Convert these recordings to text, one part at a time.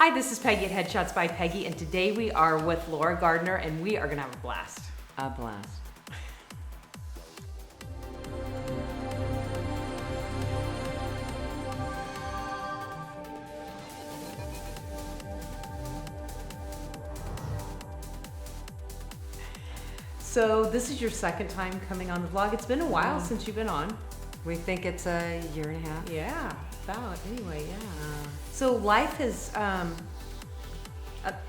Hi, this is Peggy at Headshots by Peggy, and today we are with Laura Gardner, and we are going to have a blast. A blast. So this is your second time coming on the vlog. It's been a while since you've been on. We think it's a year and a half. Yeah, about. Anyway, yeah. So life has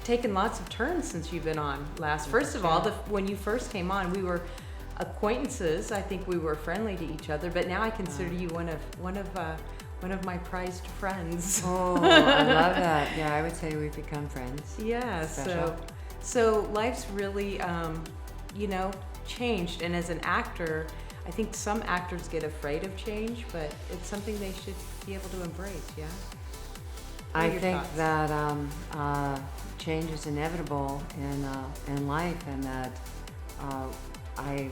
taken lots of turns since you've been on last. First of all, when you first came on, we were acquaintances. I think we were friendly to each other, but now I consider you one of my prized friends. Oh, I love that. Yeah, I would say we've become friends. Yeah. Special. So life's really changed, and as an actor, I think some actors get afraid of change, but it's something they should be able to embrace. Yeah. I think that change is inevitable in life, and that I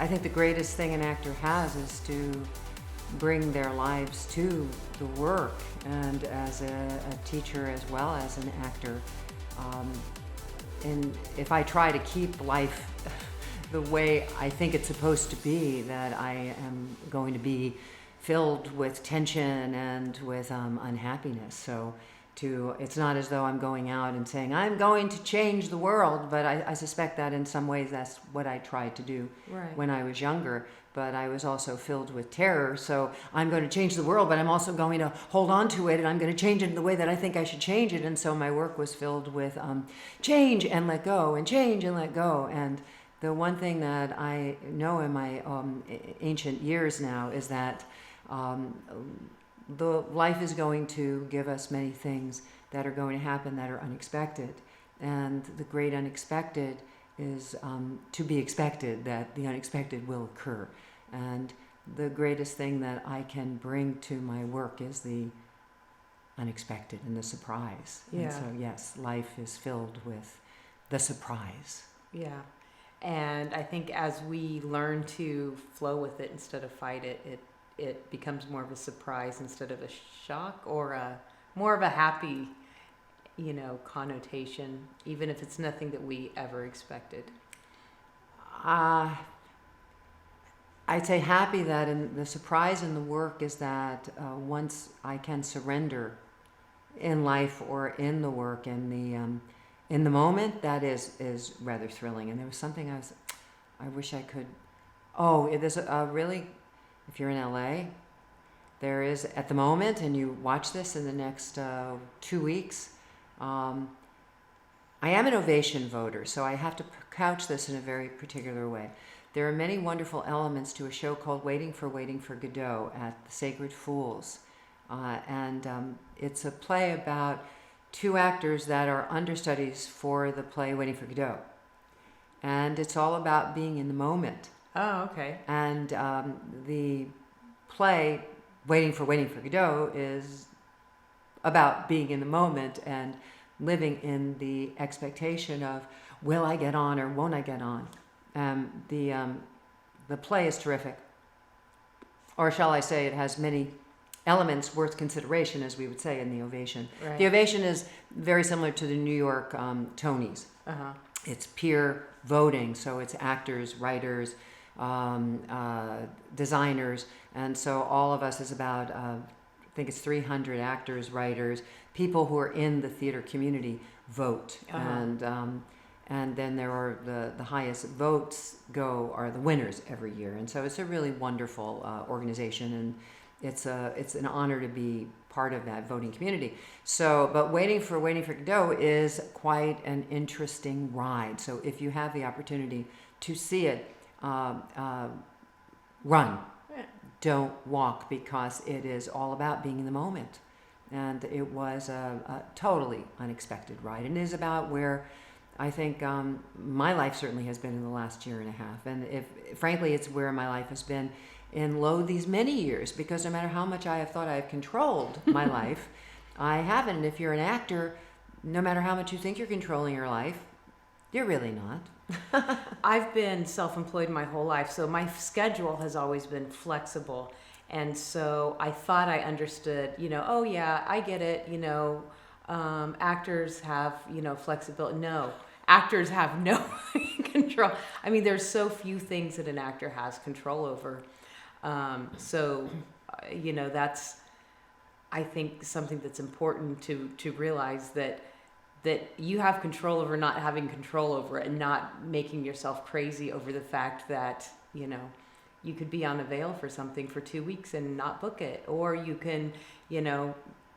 think the greatest thing an actor has is to bring their lives to the work, and as a teacher as well as an actor. And if I try to keep life the way I think it's supposed to be, that I am going to be filled with tension and with unhappiness. So it's not as though I'm going out and saying, I'm going to change the world, but I suspect that in some ways that's what I tried to do when I was younger. But I was also filled with terror, so I'm going to change the world, but I'm also going to hold on to it, and I'm going to change it in the way that I think I should change it. And so my work was filled with change and let go, and change and let go. And the one thing that I know in my ancient years now is that the life is going to give us many things that are going to happen that are unexpected. And the great unexpected is to be expected, that the unexpected will occur. And the greatest thing that I can bring to my work is the unexpected and the surprise. Yeah. And so, yes, life is filled with the surprise. Yeah. And I think as we learn to flow with it instead of fight it, it becomes more of a surprise instead of a shock, or more of a happy, connotation, even if it's nothing that we ever expected. I'd say happy that the surprise in the work is that once I can surrender in life or in the work, in the moment, that is rather thrilling. And there was something I wish I could. Oh, there's really, if you're in LA, there is at the moment, and you watch this in the next 2 weeks. I am an Ovation voter, so I have to couch this in a very particular way. There are many wonderful elements to a show called Waiting for Godot at the Sacred Fools. And it's a play about two actors that are understudies for the play Waiting for Godot. And it's all about being in the moment. Oh, okay. And the play Waiting for Godot is about being in the moment and living in the expectation of, will I get on or won't I get on? The play is terrific. Or shall I say, it has many elements worth consideration, as we would say in the Ovation. Right. The Ovation is very similar to the New York Tonys. Uh-huh. It's peer voting, so it's actors, writers, designers, and so all of us is about, I think it's 300 actors, writers, people who are in the theater community vote. Uh-huh. And then there are the highest votes are the winners every year. And so it's a really wonderful organization, and it's an honor to be part of that voting community. So, but Waiting for Godot is quite an interesting ride. So if you have the opportunity to see it, run. Don't walk, because it is all about being in the moment. And it was a totally unexpected ride. And it is about where I think my life certainly has been in the last year and a half. And frankly, it's where my life has been in these many years, because no matter how much I have thought I have controlled my life, I haven't. And if you're an actor, no matter how much you think you're controlling your life, you're really not. I've been self-employed my whole life, so my schedule has always been flexible. And so I thought I understood, oh yeah, I get it, actors have, flexibility. No, actors have no control. I mean, there's so few things that an actor has control over. That's, I think, something that's important to realize that you have control over not having control over it, and not making yourself crazy over the fact that, you could be on a veil for something for 2 weeks and not book it, or you can,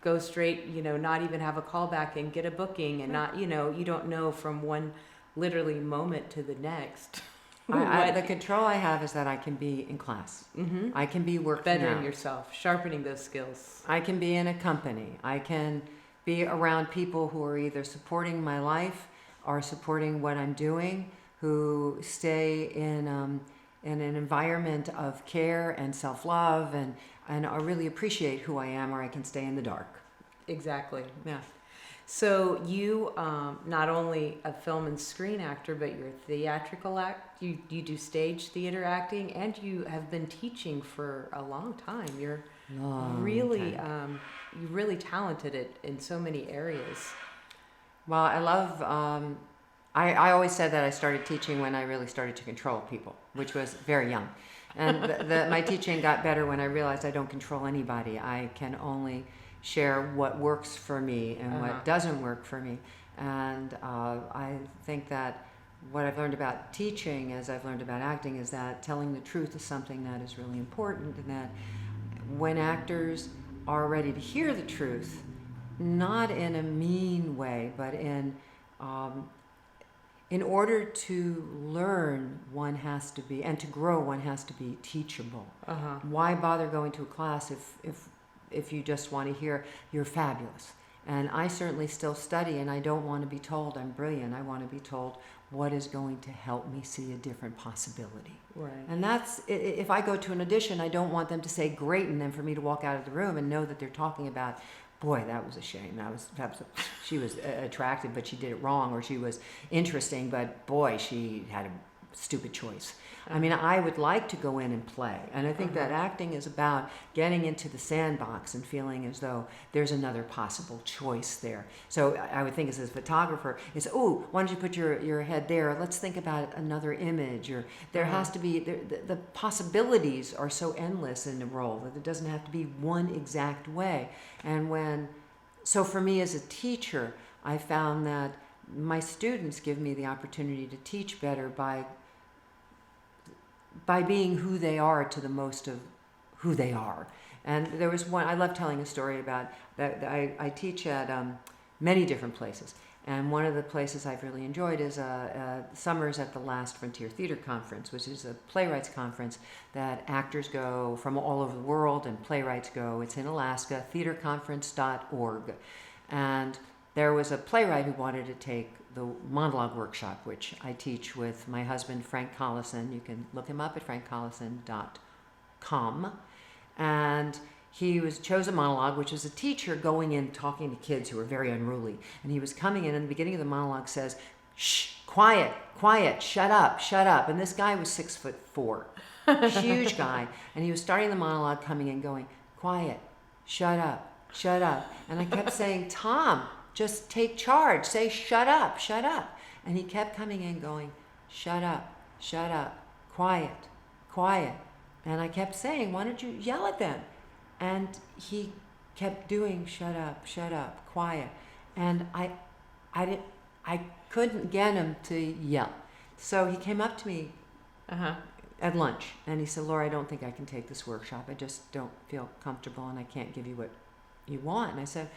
go straight, not even have a callback and get a booking, and not, you don't know from one literally moment to the next. The control I have is that I can be in class. Mm-hmm. I can be working bettering out. yourself, sharpening those skills. I can be in a company. I can be around people who are either supporting my life or supporting what I'm doing, who stay in an environment of care and self-love, and I really appreciate who I am, or I can stay in the dark. Exactly, yeah. So you, not only a film and screen actor, but you're a theatrical act. You do stage theater acting, and you have been teaching for a long time. You're really talented in so many areas. Well, I love. I always said that I started teaching when I really started to control people, which was very young, and my teaching got better when I realized I don't control anybody. I can only share what works for me and what doesn't work for me. And I think that what I've learned about teaching, as I've learned about acting, is that telling the truth is something that is really important, and that when actors are ready to hear the truth, not in a mean way, but in order to learn, one has to be, and to grow, one has to be teachable. Why bother going to a class if you just want to hear you're fabulous? And I certainly still study, and I don't want to be told I'm brilliant. I want to be told what is going to help me see a different possibility. Right. And that's, if I go to an audition, I don't want them to say great, and then for me to walk out of the room and know that they're talking about, boy, that was a shame. She was attractive, but she did it wrong, or she was interesting, but boy, she had a stupid choice. I mean, I would like to go in and play, and I think that acting is about getting into the sandbox and feeling as though there's another possible choice there. So I would think as a photographer, it's, oh, why don't you put your head there? Let's think about another image. Or there has to be, the possibilities are so endless in the role that it doesn't have to be one exact way. And so for me as a teacher, I found that my students give me the opportunity to teach better by being who they are to the most of who they are. And there was one, I love telling a story about that. I teach at many different places. And one of the places I've really enjoyed is summers at the Last Frontier Theater Conference, which is a playwrights conference that actors go from all over the world and playwrights go. It's in Alaska, theaterconference.org. And there was a playwright who wanted to take the monologue workshop, which I teach with my husband, Frank Collison. You can look him up at frankcollison.com. And he chose a monologue, which is a teacher going in talking to kids who are very unruly. And he was coming in, and the beginning of the monologue says, shh, quiet, shut up. And this guy was 6'4", huge guy. And he was starting the monologue, coming in going, quiet, shut up. And I kept saying, Tom, just take charge. Say, shut up. And he kept coming in going, shut up, quiet. And I kept saying, why don't you yell at them? And he kept doing, shut up, quiet. And I couldn't get him to yell. So he came up to me at lunch, and he said, Laura, I don't think I can take this workshop. I just don't feel comfortable, and I can't give you what you want. And I said,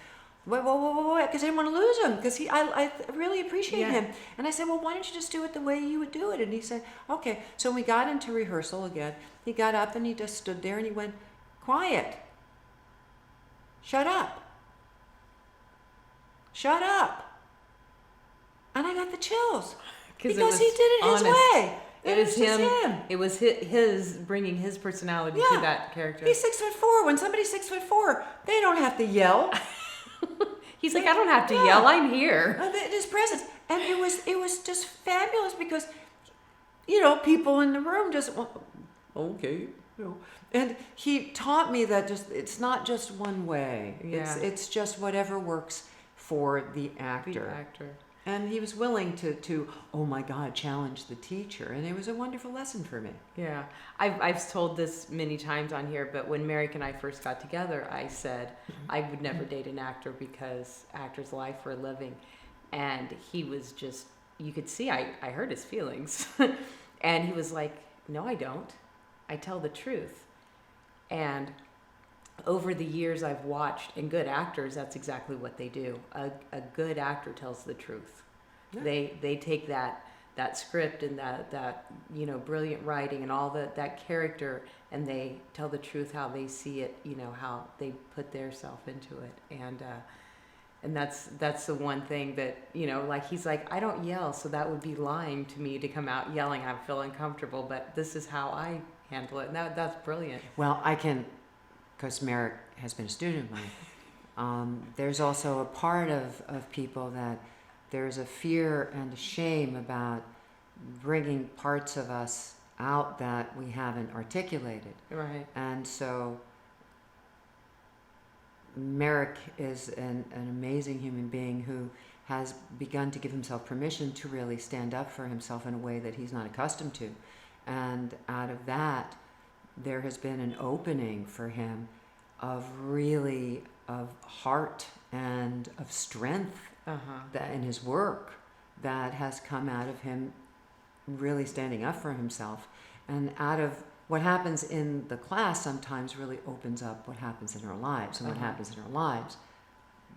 wait, because I didn't want to lose him, because I really appreciate him. And I said, well, why don't you just do it the way you would do it? And he said, okay. So we got into rehearsal again. He got up and he just stood there and he went, quiet, shut up. And I got the chills because he did it his way. It was him. It was his bringing his personality to that character. He's 6'4". When somebody's 6'4", they don't have to yell. He's like, I don't have to yell. I'm here. His presence, and it was just fabulous because, people in the room just, okay, know. And he taught me that it's not just one way. Yeah. It's just whatever works for the actor. The actor. And he was willing to, oh my God, challenge the teacher. And it was a wonderful lesson for me. Yeah. I've told this many times on here, but when Merrick and I first got together, I said I would never date an actor because actors lie for a living. And he was just, you could see, I hurt his feelings. And he was like, no, I don't. I tell the truth. And over the years I've watched, and good actors, that's exactly what they do. A good actor tells the truth. Yeah. They take that script and that brilliant writing and all that character, and they tell the truth how they see it, how they put their self into it. And that's the one thing that, like he's like, I don't yell, so that would be lying to me to come out yelling. I feel uncomfortable, but this is how I handle it. And that's brilliant. Well, I can, because Merrick has been a student of mine, there's also a part of people that there's a fear and a shame about bringing parts of us out that we haven't articulated. Right. And so Merrick is an amazing human being who has begun to give himself permission to really stand up for himself in a way that he's not accustomed to. And out of that, there has been an opening for him of heart and of strength that in his work that has come out of him really standing up for himself. And out of what happens in the class sometimes really opens up what happens in our lives, and what happens in our lives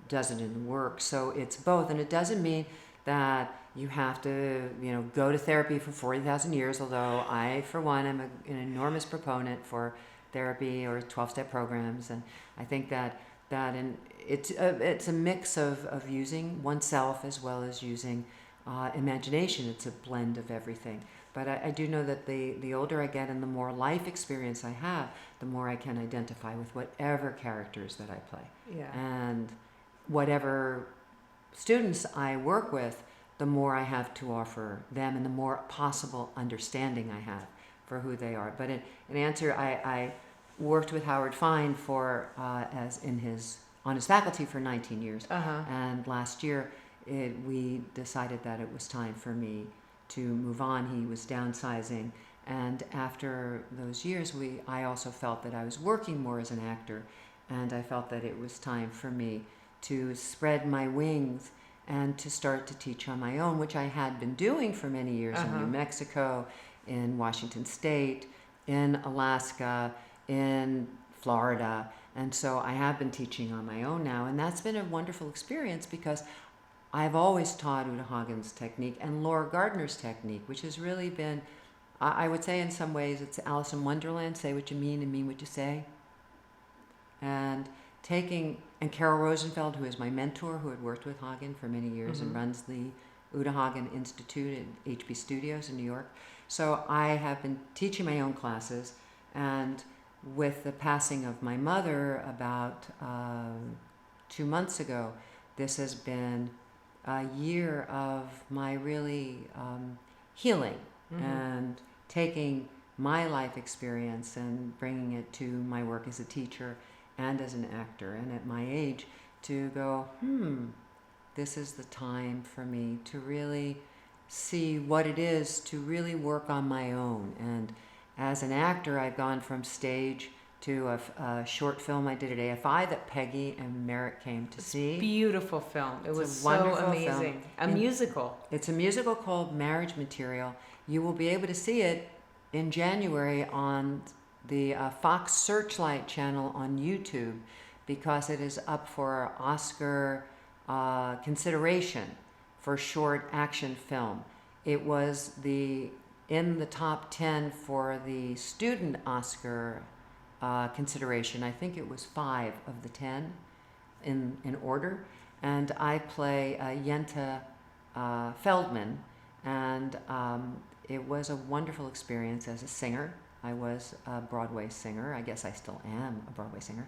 doesn't in the work. So it's both, and it doesn't mean that you have to, go to therapy for 40,000 years, although I, for one, am an enormous proponent for therapy or 12-step programs, and I think that it's a mix of using oneself as well as using imagination. It's a blend of everything. But I do know that the older I get and the more life experience I have, the more I can identify with whatever characters that I play. Yeah. And whatever students I work with, the more I have to offer them and the more possible understanding I have for who they are. But in answer, I worked with Howard Fine on his faculty for 19 years. And last year we decided that it was time for me to move on. He was downsizing, and after those years I also felt that I was working more as an actor, and I felt that it was time for me to spread my wings and to start to teach on my own, which I had been doing for many years in New Mexico, in Washington State, in Alaska, in Florida. And so I have been teaching on my own now, and that's been a wonderful experience because I've always taught Uta Hagen's technique and Laura Gardner's technique, which has really been, I would say in some ways, it's Alice in Wonderland, say what you mean and mean what you say. And Carol Rosenfeld, who is my mentor, who had worked with Hagen for many years and runs the Uta Hagen Institute at HB Studios in New York. So I have been teaching my own classes, and with the passing of my mother about 2 months ago, this has been a year of my really healing and taking my life experience and bringing it to my work as a teacher and as an actor. And at my age, to go, this is the time for me to really see what it is to really work on my own. And as an actor, I've gone from stage to a short film I did at AFI that Peggy and Merrick came to see. Beautiful film. It was so amazing. A musical. It's a musical called Marriage Material. You will be able to see it in January on the Fox Searchlight channel on YouTube, because it is up for Oscar consideration for short action film. It was in the top 10 for the student Oscar consideration. I think it was 5 of the 10 in order. And I play Yenta Feldman, and it was a wonderful experience as a singer. I was a Broadway singer. I guess I still am a Broadway singer.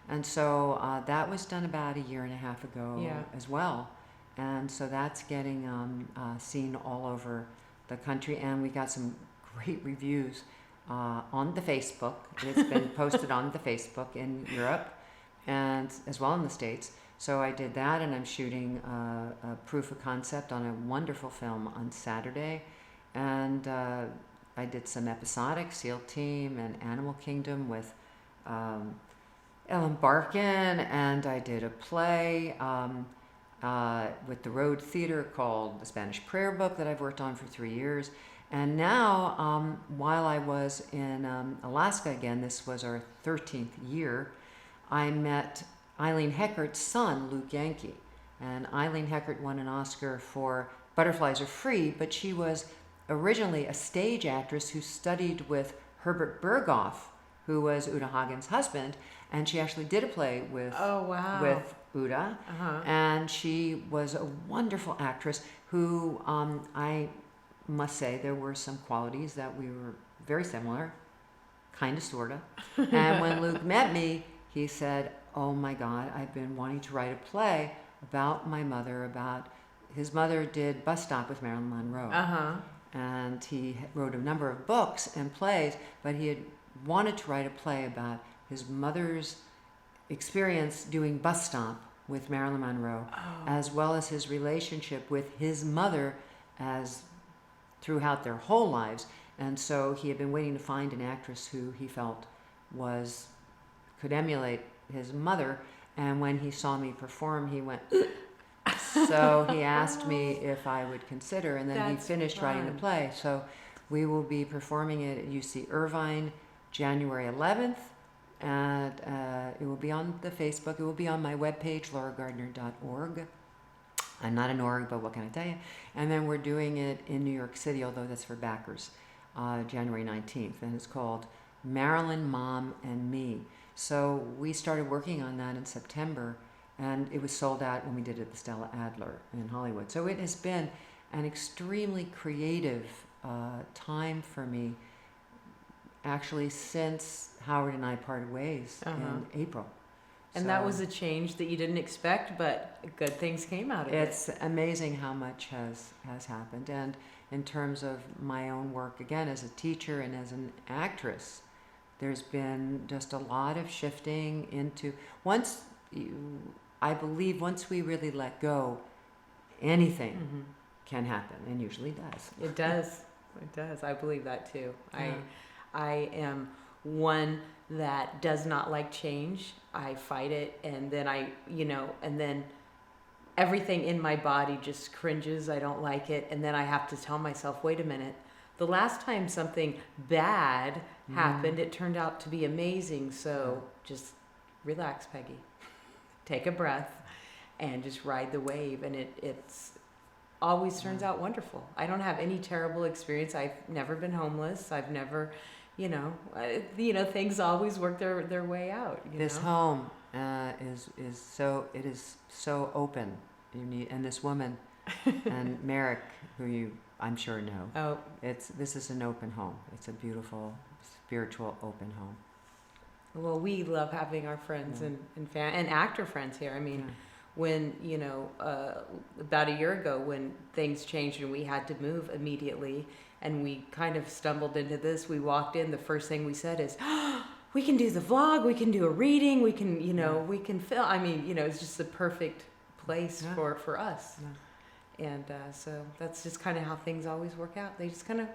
And so that was done about 1.5 years ago as well. And so that's getting seen all over the country, and we got some great reviews on the Facebook. It's been posted on the Facebook in Europe and as well in the States. So I did that, and I'm shooting a proof of concept on a wonderful film on Saturday. And I did some episodic, SEAL Team and Animal Kingdom with Ellen Barkin, and I did a play with the Road Theater called The Spanish Prayer Book that I've worked on for 3 years. And now, while I was in Alaska again, this was our 13th year, I met Eileen Heckert's son, Luke Yankee. And Eileen Heckert won an Oscar for Butterflies Are Free, but she was originally a stage actress who studied with Herbert Berghoff, who was Uta Hagen's husband, and she actually did a play with with Uta, and she was a wonderful actress who I must say there were some qualities that we were very similar, kind of, sort of. And when Luke met me, he said, "Oh my God, I've been wanting to write a play about my mother, about..." His mother did Bus Stop with Marilyn Monroe. And he wrote a number of books and plays, but he had wanted to write a play about his mother's experience doing Bus Stop with Marilyn Monroe, as well as his relationship with his mother as throughout their whole lives. And so he had been waiting to find an actress who he felt could emulate his mother. And when he saw me perform, he went, so he asked me if I would consider, and then he finished writing the play. So we will be performing it at UC Irvine January 11th, and it will be on the Facebook. It will be on my webpage, lauragardner.org. I'm not an org, but what can I tell you? And then we're doing it in New York City, although that's for backers, January 19th, and it's called Marilyn, Mom, and Me. So we started working on that in September, and it was sold out when we did it at the Stella Adler in Hollywood. So it has been an extremely creative time for me, actually, since Howard and I parted ways in April. And that was a change that you didn't expect, but good things came out of it. It's amazing how much has happened. And in terms of my own work, again, as a teacher and as an actress, there's been just a lot of shifting into... I believe once we really let go, anything can happen, and usually does. It does. It does. I believe that too. Yeah. I am one that does not like change. I fight it, and then and then everything in my body just cringes. I don't like it, and then I have to tell myself, wait a minute. The last time something bad happened, it turned out to be amazing. So just relax, Peggy. Take a breath and just ride the wave, and it's always turns out wonderful. I don't have any terrible experience. I've never been homeless. I've never, things always work their way out. This home is so open. And this woman and Merrick, who you I'm sure know. This is an open home. It's a beautiful, spiritual open home. Well, we love having our friends and actor friends here. I mean, when, about a year ago when things changed and we had to move immediately and we kind of stumbled into this, we walked in, the first thing we said is, we can do the vlog, we can do a reading, we can, we can film. I mean, it's just the perfect place for us. Yeah. And so that's just kind of how things always work out. They just kind of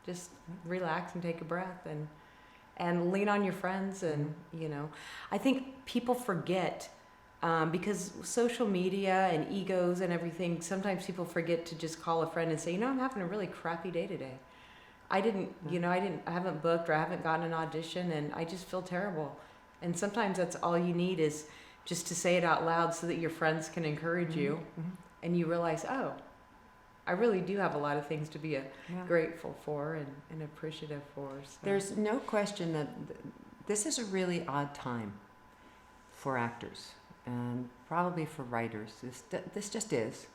just relax and take a breath and lean on your friends. And, I think people forget, because social media and egos and everything, sometimes people forget to just call a friend and say, I'm having a really crappy day today. I haven't booked or I haven't gotten an audition and I just feel terrible. And sometimes that's all you need is just to say it out loud so that your friends can encourage you. And you realize, I really do have a lot of things to be grateful for and appreciative for. So. There's no question that this is a really odd time for actors and probably for writers. This just is.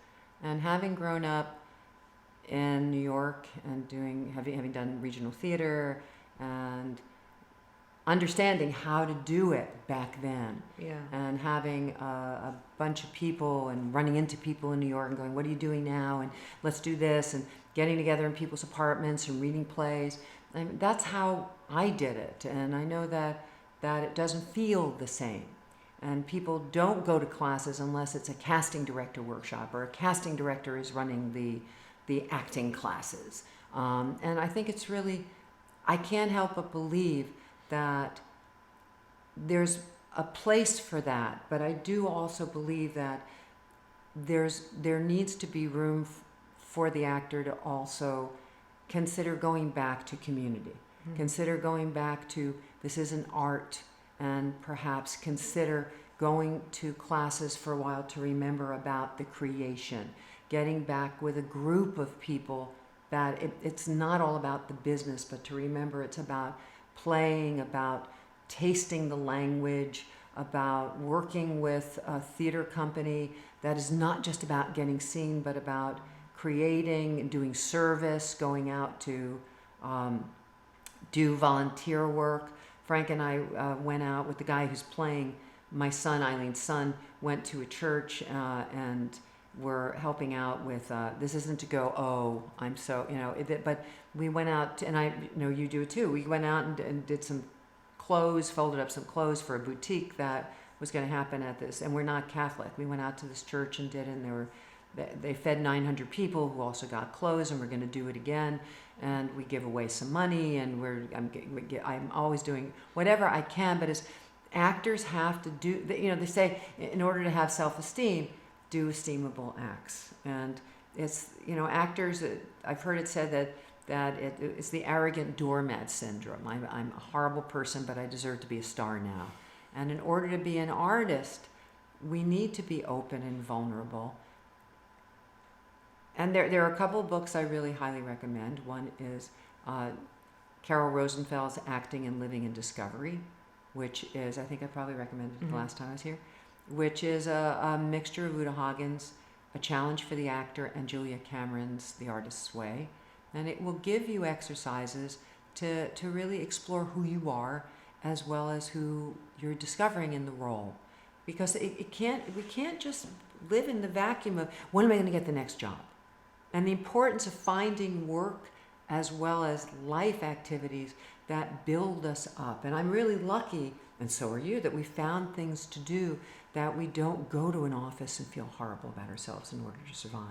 And having grown up in New York and having done regional theater and understanding how to do it back then, and having a bunch of people and running into people in New York and going, what are you doing now? And let's do this, and getting together in people's apartments and reading plays. I mean, that's how I did it, and I know that it doesn't feel the same. And people don't go to classes unless it's a casting director workshop or a casting director is running the acting classes. And I think it's really, I can't help but believe that there's a place for that, but I do also believe that there needs to be room for the actor to also consider going back to community, consider going back to this is an art, and perhaps consider going to classes for a while to remember about the creation, getting back with a group of people that it's not all about the business, but to remember it's about playing, about tasting the language, about working with a theater company that is not just about getting seen, but about creating and doing service, going out to do volunteer work. Frank and I went out with the guy who's playing my son, Eileen's son, went to a church and we're helping out with, this isn't to go, oh, I'm so, but we went out, and I know you do it too. We went out and did some clothes, folded up some clothes for a boutique that was going to happen at this, and we're not Catholic. We went out to this church and did it, and they fed 900 people who also got clothes, and we're going to do it again, and we give away some money, and I'm always doing whatever I can, but as actors have to do, they say in order to have self-esteem, do esteemable acts. And it's, actors, I've heard it said that it's the arrogant doormat syndrome. I'm a horrible person, but I deserve to be a star now. And in order to be an artist, we need to be open and vulnerable. And there are a couple of books I really highly recommend. One is Carol Rosenfeld's Acting and Living in Discovery, which is, I think I probably recommended it the last time I was here, which is a mixture of Uta Hagen's A Challenge for the Actor and Julia Cameron's The Artist's Way. And it will give you exercises to really explore who you are as well as who you're discovering in the role. Because we can't just live in the vacuum of when am I going to get the next job? And the importance of finding work as well as life activities that build us up. And I'm really lucky, and so are you, that we found things to do that we don't go to an office and feel horrible about ourselves in order to survive.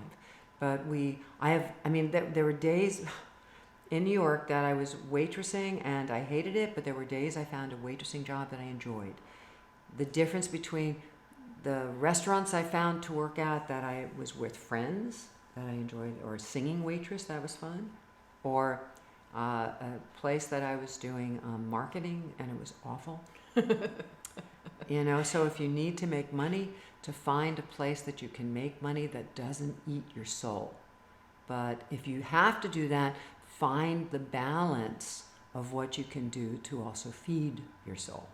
But there were days in New York that I was waitressing and I hated it, but there were days I found a waitressing job that I enjoyed. The difference between the restaurants I found to work at that I was with friends that I enjoyed, or singing waitress that was fun, or a place that I was doing marketing and it was awful. So if you need to make money, to find a place that you can make money that doesn't eat your soul. But if you have to do that, find the balance of what you can do to also feed your soul.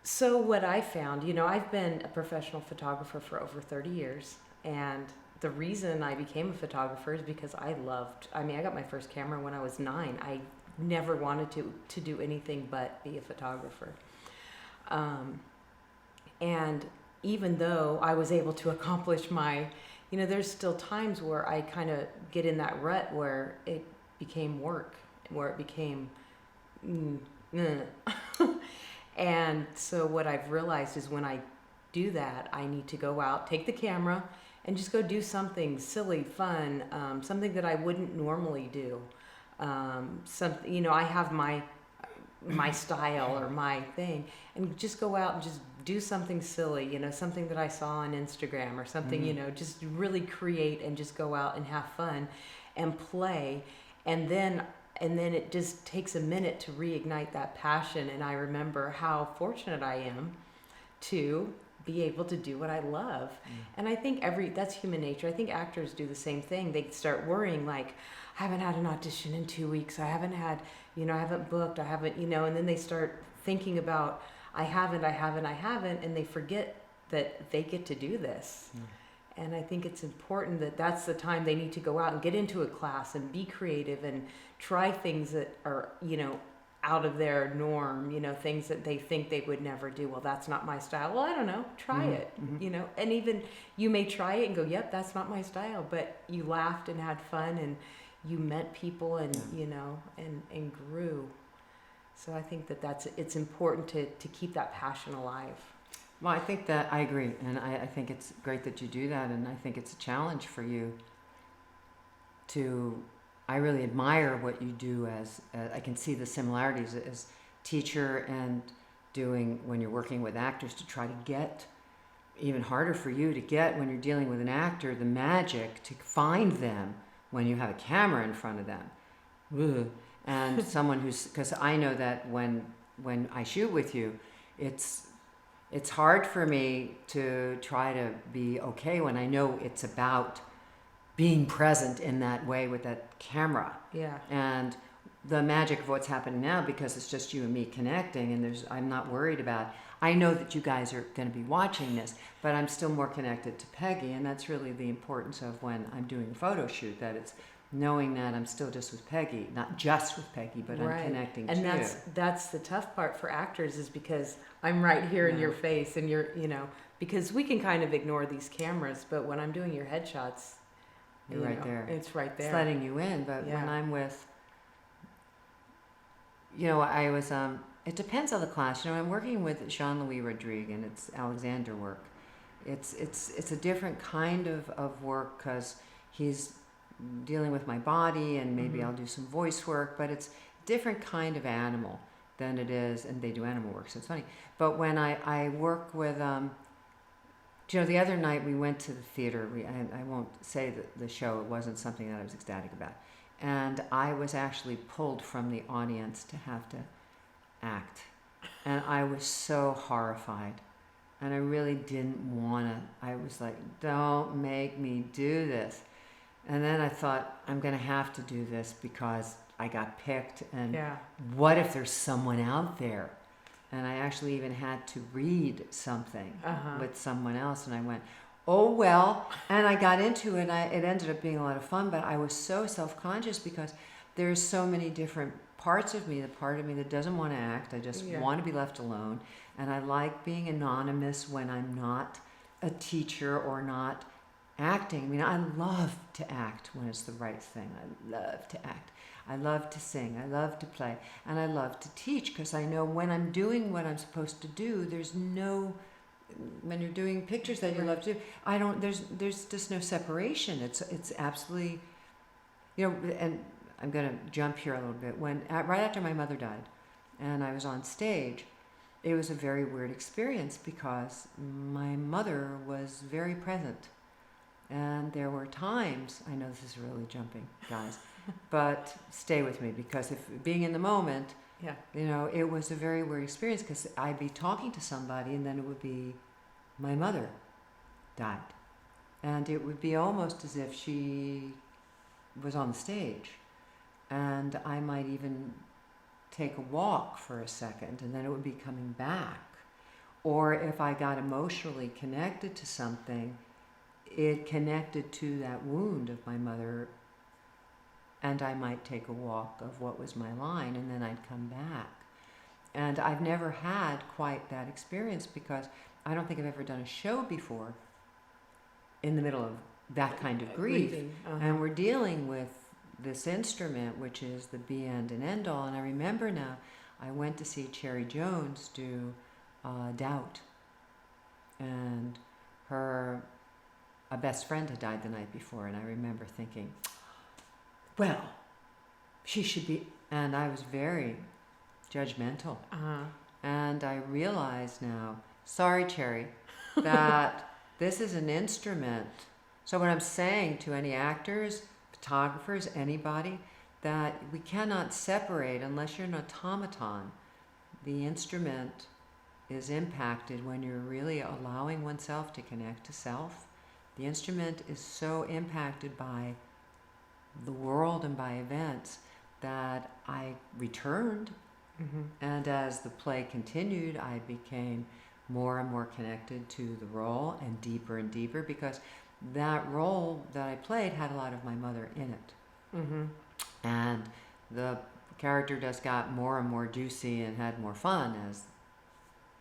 So what I found, I've been a professional photographer for over 30 years, and the reason I became a photographer is because I got my first camera when I was 9. I never wanted to do anything but be a photographer. And even though I was able to accomplish there's still times where I kind of get in that rut where it became work, where it became, And so what I've realized is when I do that, I need to go out, take the camera, and just go do something silly, fun, something that I wouldn't normally do. I have my style or my thing, and just go out and just do something silly, something that I saw on Instagram or something, just really create and just go out and have fun and play. And then it just takes a minute to reignite that passion. And I remember how fortunate I am to be able to do what I love. And I think that's human nature. I think actors do the same thing. They start worrying like, I haven't had an audition in 2 weeks. I haven't had, I haven't booked. I haven't, and then they start thinking about, I haven't, and they forget that they get to do this. And I think it's important that that's the time they need to go out and get into a class and be creative and try things that are, out of their norm, things that they think they would never do. Well, that's not my style. Well, I don't know. Try it, and even you may try it and go, yep, that's not my style, but you laughed and had fun and you met people and, and grew. So I think it's important to keep that passion alive. Well, I think that I agree, and I think it's great that you do that, and I think it's a challenge for you to. I really admire what you do as I can see the similarities as teacher and doing when you're working with actors to try to get even harder for you to get when you're dealing with an actor the magic to find them when you have a camera in front of them. Ugh. And someone who's because I know that when I shoot with you, it's hard for me to try to be okay when I know it's about being present in that way with that camera. Yeah. And the magic of what's happening now, because it's just you and me connecting, and I'm not worried about. I know that you guys are going to be watching this, but I'm still more connected to Peggy, and that's really the importance of when I'm doing a photo shoot. That it's knowing that I'm still just with Peggy, not just with Peggy, but right. I'm connecting and to you. that's the tough part for actors is because I'm right here in your face, and you're because we can kind of ignore these cameras, but when I'm doing your headshots. You're right there. It's right there. It's letting you in, but when I'm with, I was, it depends on the class. I'm working with Jean-Louis Rodrigue, and it's Alexander work. It's a different kind of work because he's dealing with my body, and maybe I'll do some voice work, but it's a different kind of animal than it is, and they do animal work, so it's funny. But when I work with, the other night we went to the theater. I won't say the show. It wasn't something that I was ecstatic about. And I was actually pulled from the audience to have to act. And I was so horrified. And I really didn't want to. I was like, don't make me do this. And then I thought, I'm going to have to do this because I got picked. And what if there's someone out there? And I actually even had to read something with someone else. And I went, oh, well. And I got into it. It ended up being a lot of fun. But I was so self-conscious because there's so many different parts of me. The part of me that doesn't want to act. I just want to be left alone. And I like being anonymous when I'm not a teacher or not acting. I mean, I love to act when it's the right thing. I love to act. I love to sing, I love to play, and I love to teach because I know when I'm doing what I'm supposed to do, when you're doing pictures that you love to do, there's just no separation. It's absolutely, and I'm going to jump here a little bit. Right after my mother died and I was on stage, it was a very weird experience because my mother was very present. And there were times, I know this is really jumping, guys, but stay with me because if being in the moment, it was a very weird experience because I'd be talking to somebody and then it would be my mother died. And it would be almost as if she was on the stage. And I might even take a walk for a second and then it would be coming back. Or if I got emotionally connected to something, it connected to that wound of my mother, and I might take a walk of what was my line, and then I'd come back. And I've never had quite that experience because I don't think I've ever done a show before in the middle of that kind of grief. And we're dealing with this instrument, which is the be end and end all. And I remember now, I went to see Cherry Jones do Doubt, and a best friend had died the night before, and I remember thinking, well, she should be, and I was very judgmental. And I realize now, sorry, Cherry, that this is an instrument. So what I'm saying to any actors, photographers, anybody, that we cannot separate unless you're an automaton. The instrument is impacted when you're really allowing oneself to connect to self. The instrument is so impacted by the world and by events that I returned. And as the play continued, I became more and more connected to the role and deeper because that role that I played had a lot of my mother in it. And the character just got more and more juicy and had more fun as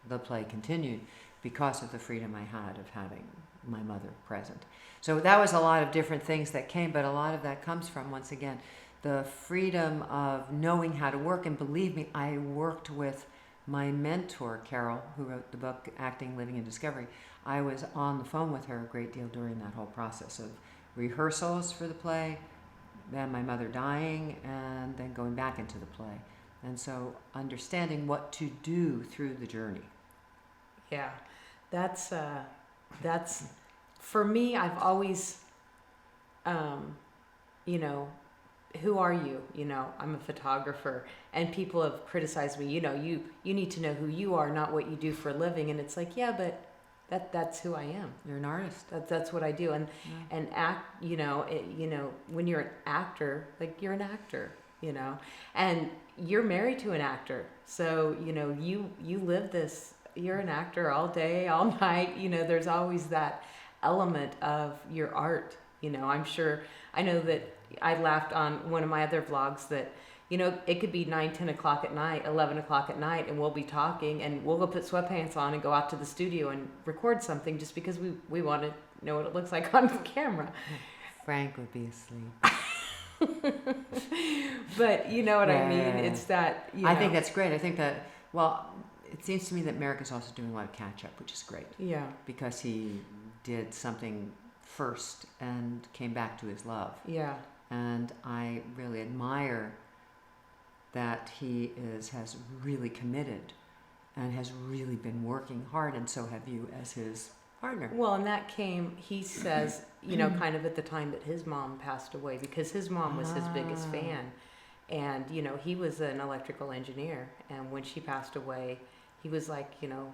the play continued because of the freedom I had of having my mother present. So that was a lot of different things that came, but a lot of that comes from, once again, the freedom of knowing how to work. And believe me, I worked with my mentor, Carol, who wrote the book Acting, Living, and Discovery. I was on the phone with her a great deal during that whole process of rehearsals for the play, then my mother dying, and then going back into the play. And so understanding what to do through the journey. Yeah, that's for me. I've always, you know, who are you? You know, I'm a photographer, and people have criticized me. You know, you need to know who you are, not what you do for a living. And it's like, yeah, but that's who I am. You're an artist. That's what I do. And act. You know, when you're an actor, like you're an actor. You know, and you're married to an actor, so you know you live this. You're an actor all day, all night. You know, there's always that element of your art. You know, I know that I laughed on one of my other vlogs that, you know, it could be 9, 10 o'clock at night, 11 o'clock at night, and we'll be talking, and we'll go put sweatpants on and go out to the studio and record something just because we want to know what it looks like on camera. Frank would be asleep. But you know what I mean? It's that, you know. I think that's great. I think that, well, it seems to me that Merrick is also doing a lot of catch up, which is great. Yeah. Because he did something first and came back to his love. Yeah. And I really admire that he has really committed and has really been working hard, and so have you as his partner. Well, and that came, he says, you know, kind of at the time that his mom passed away, because his mom was his biggest fan. And, you know, he was an electrical engineer. And when she passed away, he was like, you know,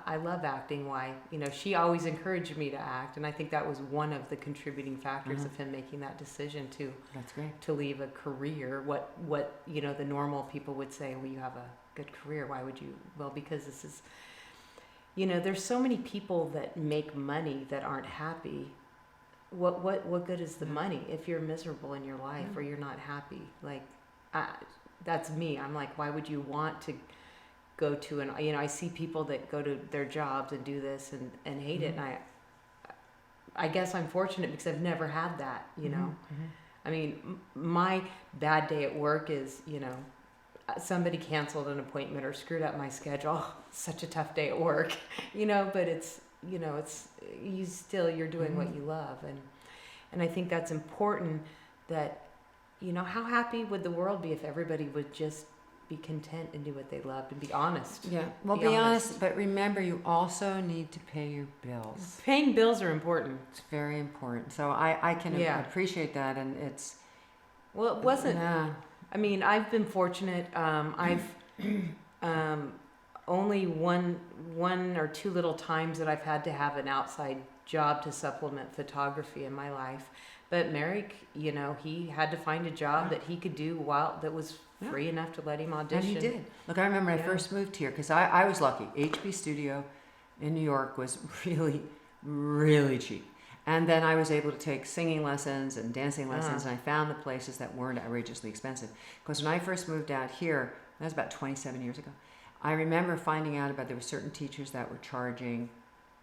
I love acting. Why? You know, she always encouraged me to act. And I think that was one of the contributing factors of him making that decision to, that's great, to leave a career. What, you know, the normal people would say, well, you have a good career. Why would you? Well, because this is, you know, there's so many people that make money that aren't happy. What good is the money if you're miserable in your life or you're not happy? Like, that's me. I'm like, why would you want to go to an, you know, I see people that go to their jobs and do this and hate it. And I guess I'm fortunate because I've never had that, you know. I mean, my bad day at work is, you know, somebody canceled an appointment or screwed up my schedule. Oh, such a tough day at work, you know, but it's, you know, it's, you're doing what you love. And I think that's important, that, you know, how happy would the world be if everybody would just be content and do what they loved and be honest? Yeah. Well, be honest, but remember, you also need to pay your bills. Paying bills are important. It's very important. So I can appreciate that. And it's, well, it wasn't, I mean, I've been fortunate. I've only one or two little times that I've had to have an outside job to supplement photography in my life. But Merrick, you know, he had to find a job that he could do that was free enough to let him audition. And he did. Look, I remember I first moved here because I was lucky. HB Studio in New York was really, really cheap. And then I was able to take singing lessons and dancing lessons, and I found the places that weren't outrageously expensive. Because when I first moved out here, that was about 27 years ago, I remember finding out about there were certain teachers that were charging,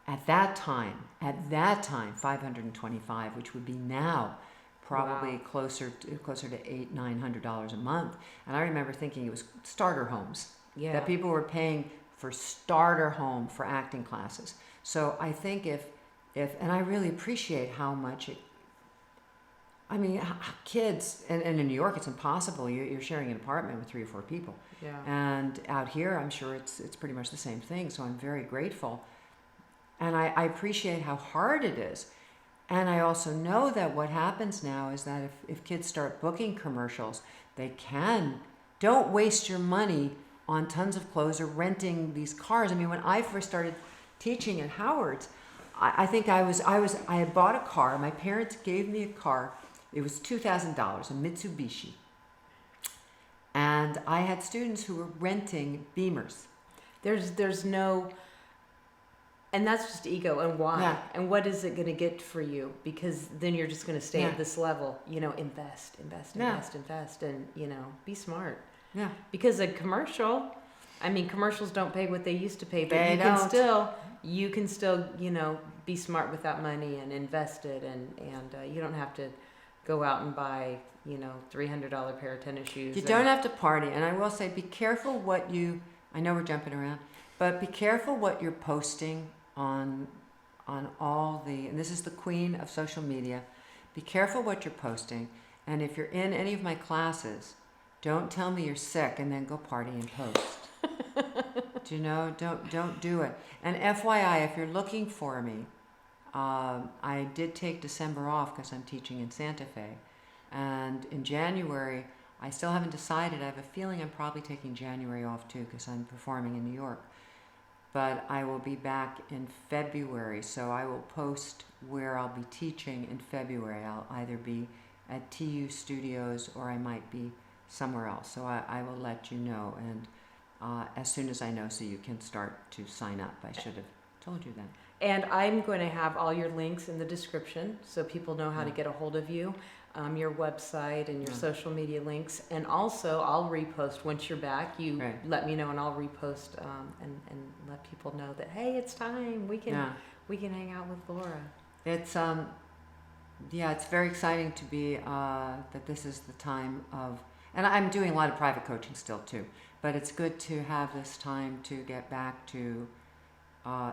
at that time, $525, which would be now probably closer to $800-900 a month. And I remember thinking it was starter homes, that people were paying for starter home for acting classes. So I think if and I really appreciate how much kids, and in New York it's impossible. You're sharing an apartment with 3 or 4 people. Yeah. And out here, I'm sure it's pretty much the same thing. So I'm very grateful. And I appreciate how hard it is. And I also know that what happens now is that if kids start booking commercials, don't waste your money on tons of clothes or renting these cars. I mean, when I first started teaching at Howard's, I think I had bought a car. My parents gave me a car. It was $2,000, a Mitsubishi. And I had students who were renting Beamers. There's no, and that's just ego. And why? Yeah. And what is it going to get for you? Because then you're just going to stay at this level. You know, invest, and, you know, be smart. Yeah. Because commercials don't pay what they used to pay, but you can still, you know, be smart with that money and invest it, and you don't have to go out and buy, $300 pair of tennis shoes. You don't have to party. And I will say, be careful what I know we're jumping around, but be careful what you're posting on all and this is the queen of social media. Be careful what you're posting. And if you're in any of my classes, don't tell me you're sick and then go party and post. Do you know? Don't do it. And FYI, if you're looking for me, I did take December off because I'm teaching in Santa Fe. And in January, I still haven't decided. I have a feeling I'm probably taking January off too because I'm performing in New York. But I will be back in February, so I will post where I'll be teaching in February. I'll either be at TU Studios or I might be somewhere else. So I will let you know, and as soon as I know, so you can start to sign up. I should have told you that. And I'm going to have all your links in the description so people know how to get a hold of you, your website and your social media links. And also, I'll repost once you're back. You let me know, and I'll repost and let people know that, hey, it's time. We can hang out with Laura. It's it's very exciting to be that this is the time of, and I'm doing a lot of private coaching still too. But it's good to have this time to get back to.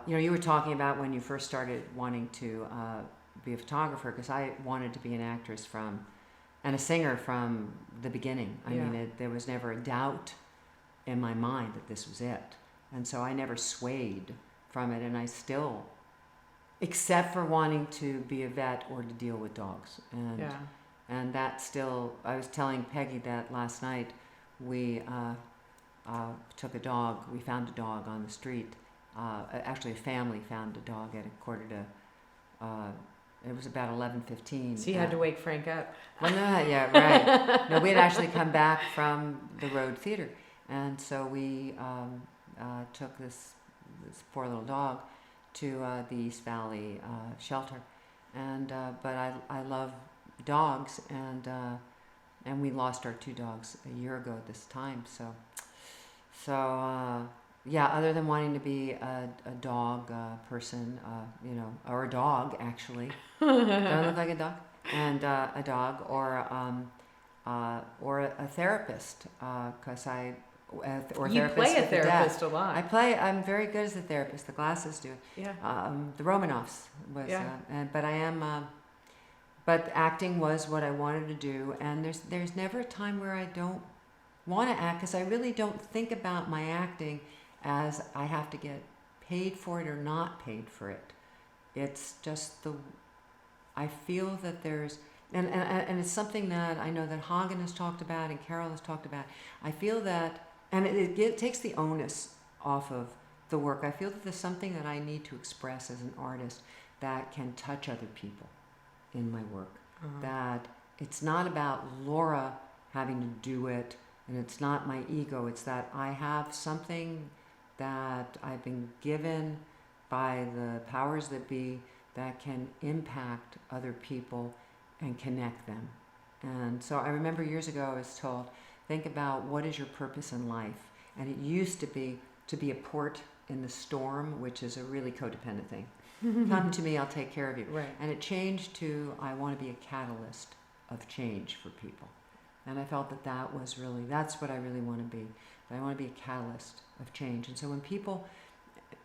You were talking about when you first started wanting to be a photographer, because I wanted to be an actress and a singer from the beginning. I mean, there was never a doubt in my mind that this was it. And so I never swayed from it, and I still, except for wanting to be a vet or to deal with dogs. And that still, I was telling Peggy that last night, we took a dog, we found a dog on the street. Actually, a family found a dog at 11:45. It was about 11:15. So you had to wake Frank up. Well, no, right. No, we had actually come back from the Road Theater, and so we took this poor little dog to the East Valley shelter, and but I love dogs, and we lost our 2 dogs a year ago this time, so. Other than wanting to be a dog person, or a dog actually, don't look like a dog, and a dog, or a therapist, because you play a therapist a lot. I'm very good as a therapist. The glasses do. Yeah. The Romanovs was, but I am. But acting was what I wanted to do, and there's never a time where I don't want to act, because I really don't think about my acting as I have to get paid for it or not paid for it. It's just I feel that there's, and it's something that I know that Hagen has talked about and Carol has talked about. I feel that, and it takes the onus off of the work. I feel that there's something that I need to express as an artist that can touch other people in my work. That it's not about Laura having to do it, and it's not my ego. It's that I have something that I've been given by the powers that be that can impact other people and connect them. And so I remember years ago I was told, think about what is your purpose in life. And it used to be a port in the storm, which is a really codependent thing. Come to me, I'll take care of you. Right. And it changed to, I want to be a catalyst of change for people. And I felt that's what I really want to be. That I want to be a catalyst of change. And so when people,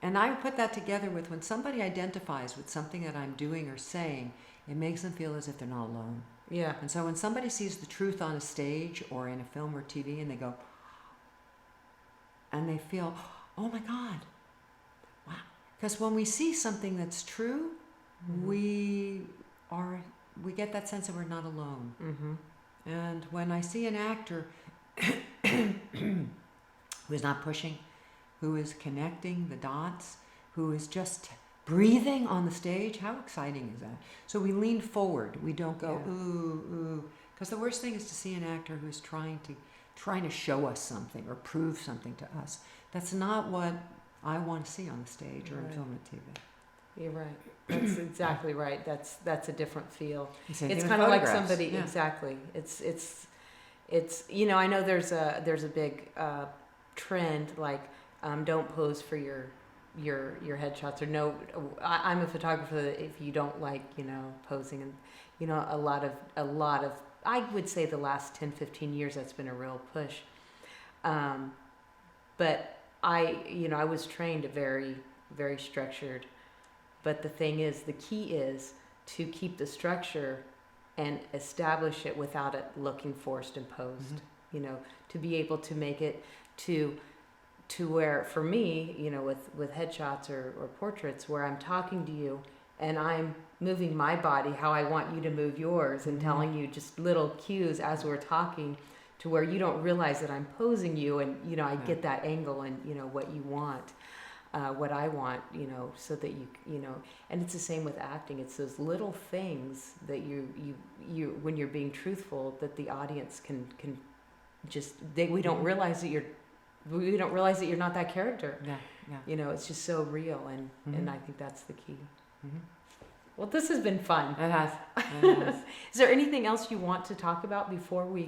and I put that together with when somebody identifies with something that I'm doing or saying, it makes them feel as if they're not alone. Yeah. And so when somebody sees the truth on a stage or in a film or TV, and they go, and they feel, oh my God, wow. Because when we see something that's true, we get that sense that we're not alone. Mm-hmm. And when I see an actor who is not pushing, who is connecting the dots, who is just breathing on the stage, how exciting is that? So we lean forward. We don't go, ooh. Because the worst thing is to see an actor who's trying to show us something or prove something to us. That's not what I want to see on the stage or in film and TV. You're right. That's exactly right. That's a different feel. It's kind of like somebody exactly. It's I know there's a big trend like don't pose for your your headshots, or no, I'm a photographer that if you don't like, posing, and a lot of I would say the last 10-15 years that's been a real push. But I was trained very, very structured. But the thing is, the key is to keep the structure and establish it without it looking forced and posed. To be able to make it to where, for me, with headshots or portraits, where I'm talking to you and I'm moving my body how I want you to move yours, and telling you just little cues as we're talking, to where you don't realize that I'm posing you, and I get that angle, and what you want, what I want, so that and it's the same with acting. It's those little things that you when you're being truthful, that the audience can just we don't realize that you're not that character. It's just so real, and I think that's the key. Well, this has been fun. It has. Is there anything else you want to talk about before we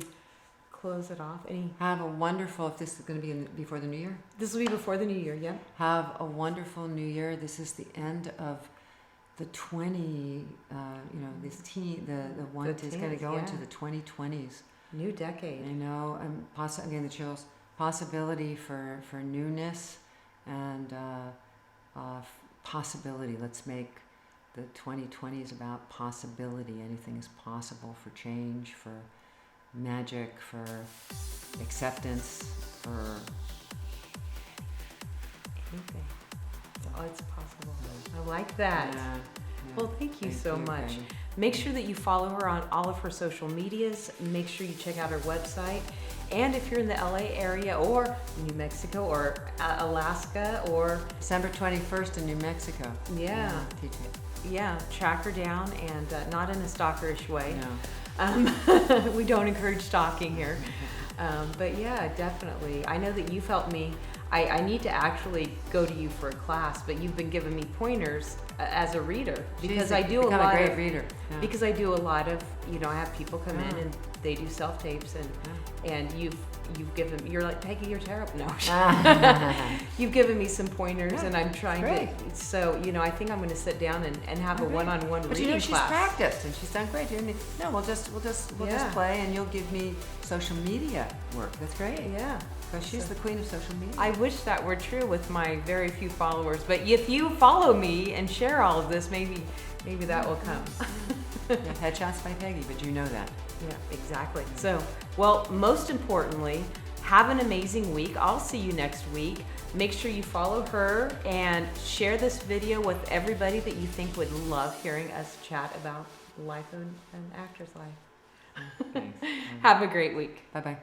close it off? Have a wonderful, if this is going to be before the new year? This will be before the new year, yeah. Have a wonderful new year. This is the end of the the one is going to go into the 2020s. New decade. I know, and again, the chills. Possibility for newness and possibility. Let's make the 2020s about possibility. Anything is possible, for change, for magic, for acceptance, for anything. It's possible. I like that. Yeah. Well, thank you so much. Peggy. Make sure that you follow her on all of her social medias. Make sure you check out her website. And if you're in the LA area or New Mexico or Alaska or December 21st in New Mexico. Yeah. Yeah, track her down, and not in a stalkerish way. No. We don't encourage stalking here. But yeah, definitely. I know that you've helped me. I need to actually go to you for a class, but you've been giving me pointers as a reader, because I do a lot great of reader. Yeah. Because I do a lot of, I have people come in and they do self tapes, and you've given, you're like, Peggy, you're terrible. No, you've given me some pointers, and I'm trying to. So I think I'm going to sit down and have a one-on-one reading class. She's practiced and she's done great. No, we'll just play, and you'll give me social media work. That's great. Yeah. Because she's the queen of social media. I wish that were true with my very few followers, but if you follow me and share all of this, maybe that will come. Headshots by Peggy, but you know that. Yeah, exactly. So, well, most importantly, have an amazing week. I'll see you next week. Make sure you follow her and share this video with everybody that you think would love hearing us chat about life and an actor's life. Thanks. Have a great week. Bye-bye.